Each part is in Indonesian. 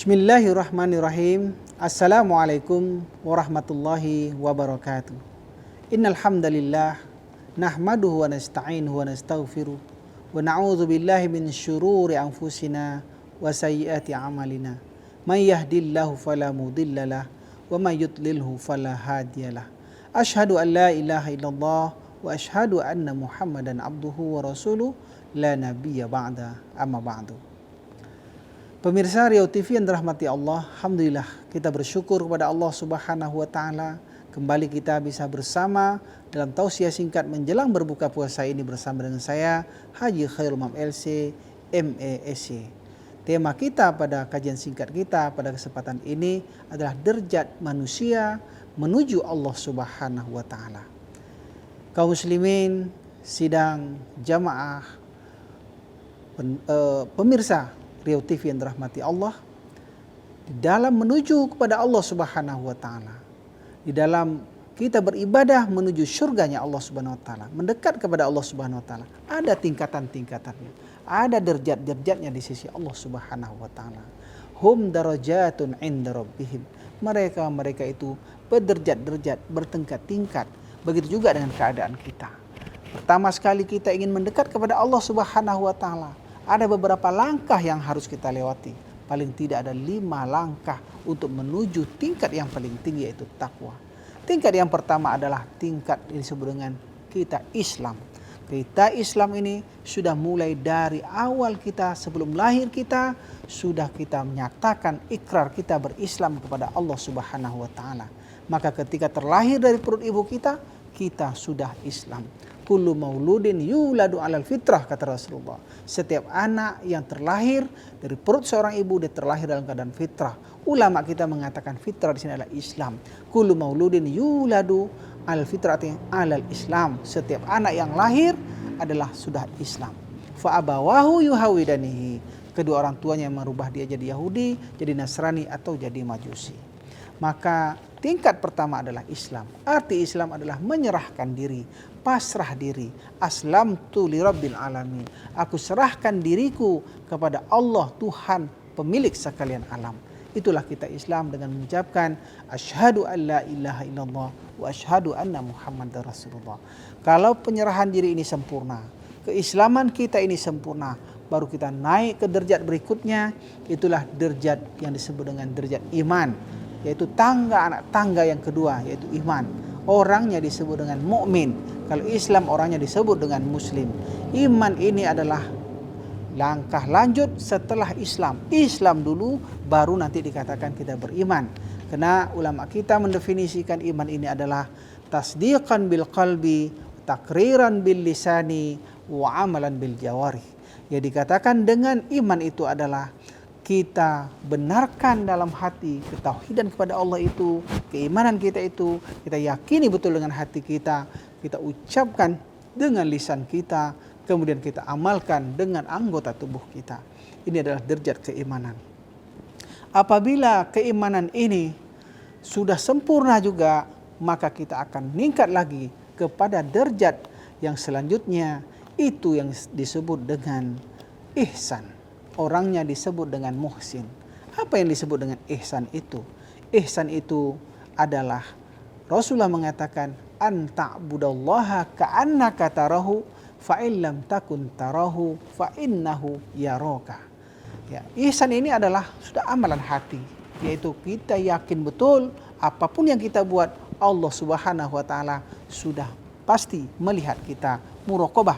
Bismillahirrahmanirrahim. Assalamualaikum warahmatullahi wabarakatuh. Innal hamdalillah nahmaduhu wa nasta'inuhu wa nastaghfiruh wa na'udzu billahi min syururi anfusina wa sayyiati a'malina. May yahdihillahu fala mudhillalah wa may yudlilhu fala hadiyalah. Asyhadu an la ilaha illallah wa asyhadu anna Muhammadan abduhu wa rasuluh la nabiyya ba'da amma ba'du. Pemirsa Riau TV yang dirahmati Allah, alhamdulillah kita bersyukur kepada Allah Subhanahu wa taala. Kembali kita bisa bersama dalam tausiah singkat menjelang berbuka puasa ini bersama dengan saya Haji Khairul Umam LC MESC. Tema kita pada kajian singkat kita pada kesempatan ini adalah derajat manusia menuju Allah Subhanahu wa taala. Kaum muslimin, sidang jamaah, pemirsa Riau TV yang dirahmati Allah, di dalam menuju kepada Allah Subhanahu wa taala, di dalam kita beribadah menuju surganya Allah Subhanahu wa taala, mendekat kepada Allah Subhanahu wa taala, ada tingkatan-tingkatannya, ada derajat-derajatnya di sisi Allah Subhanahu wa taala. Hum darajatun 'inda rabbihim. Mereka itu berderajat-derajat, bertingkat-tingkat. Begitu juga dengan keadaan kita. Pertama sekali kita ingin mendekat kepada Allah Subhanahu wa taala, ada beberapa langkah yang harus kita lewati. Paling tidak ada 5 langkah untuk menuju tingkat yang paling tinggi, yaitu takwa. Tingkat yang pertama adalah tingkat yang disebut dengan kita Islam. Kita Islam ini sudah mulai dari awal kita, sebelum lahir kita, sudah kita menyatakan ikrar kita berislam kepada Allah Subhanahu wa taala. Maka ketika terlahir dari perut ibu kita sudah Islam. Kullu mauludin yuladu alal fitrah, kata Rasulullah. Setiap anak yang terlahir dari perut seorang ibu, dia terlahir dalam keadaan fitrah. Ulama kita mengatakan fitrah di sini adalah Islam. Kullu mauludin yuladu alal fitrati alal Islam. Setiap anak yang lahir adalah sudah Islam. Fa abawahu yuhawidanihi. Kedua orang tuanya yang merubah dia jadi Yahudi, jadi Nasrani atau jadi Majusi. Maka tingkat pertama adalah Islam. Arti Islam adalah menyerahkan diri, pasrah diri. Aslamtu li rabbil alamin. Aku serahkan diriku kepada Allah, Tuhan pemilik sekalian alam. Itulah kita Islam dengan mengucapkan asyhadu an la ilaha illallah wa asyhadu anna Muhammadar Rasulullah. Kalau penyerahan diri ini sempurna, keislaman kita ini sempurna, baru kita naik ke derajat berikutnya. Itulah derajat yang disebut dengan derajat iman, yaitu anak tangga yang kedua, yaitu iman. Orangnya disebut dengan mukmin. Kalau Islam orangnya disebut dengan muslim. Iman ini adalah langkah lanjut setelah Islam. Islam dulu baru nanti dikatakan kita beriman. Karena ulama kita mendefinisikan iman ini adalah tasdiqan bil qalbi, takriran bil lisani, wa amalan bil jawarih. Ya, dikatakan dengan iman itu adalah kita benarkan dalam hati ketauhidan kepada Allah itu, keimanan kita itu, kita yakini betul dengan hati kita ucapkan dengan lisan kita, kemudian kita amalkan dengan anggota tubuh kita. Ini adalah derajat keimanan. Apabila keimanan ini sudah sempurna juga, maka kita akan meningkat lagi kepada derajat yang selanjutnya, itu yang disebut dengan ihsan. Orangnya disebut dengan muhsin. Apa yang disebut dengan ihsan itu? Ihsan itu adalah Rasulullah mengatakan an ta'budallaha ka'annaka tarahu fa in lam takun tarahu fa innahu yaraka. Ya, ihsan ini adalah sudah amalan hati, yaitu kita yakin betul apapun yang kita buat, Allah Subhanahu wa taala sudah pasti melihat kita, muraqabah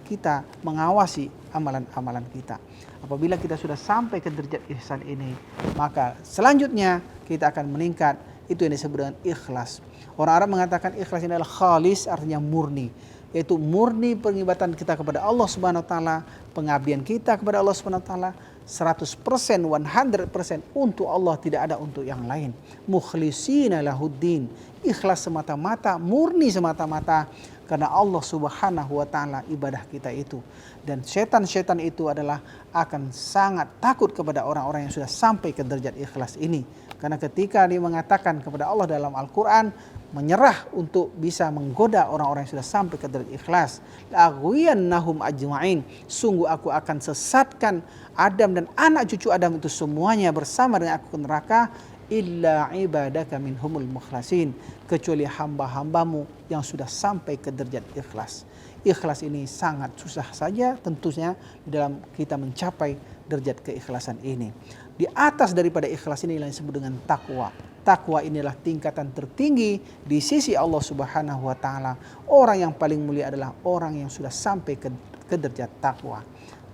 kita, mengawasi amalan-amalan kita. Apabila kita sudah sampai ke derajat ihsan ini, maka selanjutnya kita akan meningkat. Itu yang disebut dengan ikhlas. Orang Arab mengatakan ikhlas ini adalah khalis, artinya murni, yaitu murni pengibadatan kita kepada Allah Subhanahu wa taala, pengabdian kita kepada Allah Subhanahu wa taala 100%, 100% untuk Allah, tidak ada untuk yang lain. Mukhlishina lahuddin, ikhlas semata-mata, murni semata-mata karena Allah Subhanahu wa taala ibadah kita itu. Dan setan-setan itu adalah akan sangat takut kepada orang-orang yang sudah sampai ke derajat ikhlas ini. Karena ketika dia mengatakan kepada Allah dalam Al-Quran, menyerah untuk bisa menggoda orang-orang yang sudah sampai ke derajat ikhlas. La'aghwiyannahum ajma'in. Sungguh aku akan sesatkan Adam dan anak cucu Adam itu semuanya bersama dengan aku ke neraka. Illa ibadaka minhumul mukhlasin. Kecuali hamba-hambamu yang sudah sampai ke derajat ikhlas. Ikhlas ini sangat susah saja tentunya di dalam kita mencapai derajat keikhlasan ini. Di atas daripada ikhlas ini yang disebut dengan takwa. Takwa inilah tingkatan tertinggi di sisi Allah Subhanahu wa taala. Orang yang paling mulia adalah orang yang sudah sampai ke derajat takwa.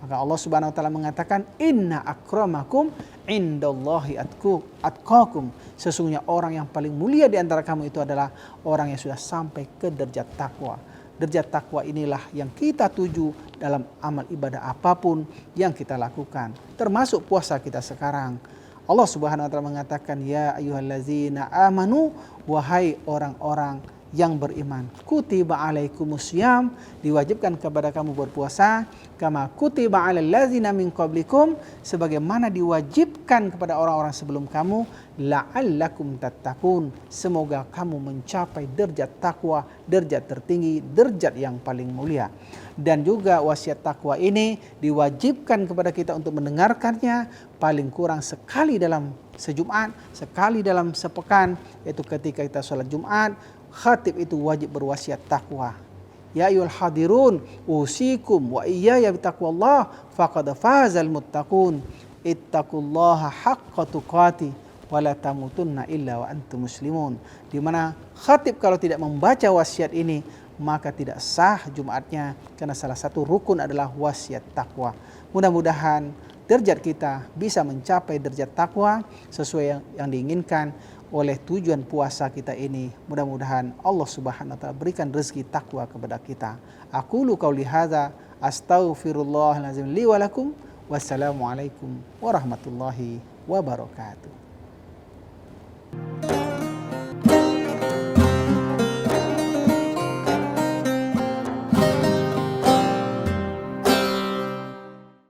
Maka Allah Subhanahu wa taala mengatakan, "Inna akramakum indallahi atqakum." Sesungguhnya orang yang paling mulia di antara kamu itu adalah orang yang sudah sampai ke derajat takwa. Derajat takwa inilah yang kita tuju dalam amal ibadah apapun yang kita lakukan, termasuk puasa kita sekarang. Allah Subhanahu wa taala mengatakan, ya ayyuhallazina amanu, wahai orang-orang yang beriman, kutiba alaikumusiyam, diwajibkan kepada kamu berpuasa, kama kutiba alal ladzina min qablikum, sebagaimana diwajibkan kepada orang-orang sebelum kamu, la'allakum tattaqun, semoga kamu mencapai derajat takwa, derajat tertinggi, derajat yang paling mulia. Dan juga wasiat takwa ini diwajibkan kepada kita untuk mendengarkannya paling kurang sekali dalam sejumat, sekali dalam sepekan, yaitu ketika kita sholat Jumat. Khatib itu wajib berwasiat takwa. Ya ayyuhal hadirun usikum wa iyaya bitaqwallah faqad fazal muttaqun. Ittaqullaha haqqa tuqati wa la tamutunna illa wa antum muslimun. Di mana khatib kalau tidak membaca wasiat ini maka tidak sah Jumatnya, karena salah satu rukun adalah wasiat takwa. Mudah-mudahan derajat kita bisa mencapai derajat takwa sesuai yang diinginkan oleh tujuan puasa kita ini. Mudah-mudahan Allah Subhanahu wa taala berikan rezeki takwa kepada kita. Aqulu qauli hadza astaghfirullahalazim li wa lakum. Wassalamualaikum warahmatullahi wabarakatuh.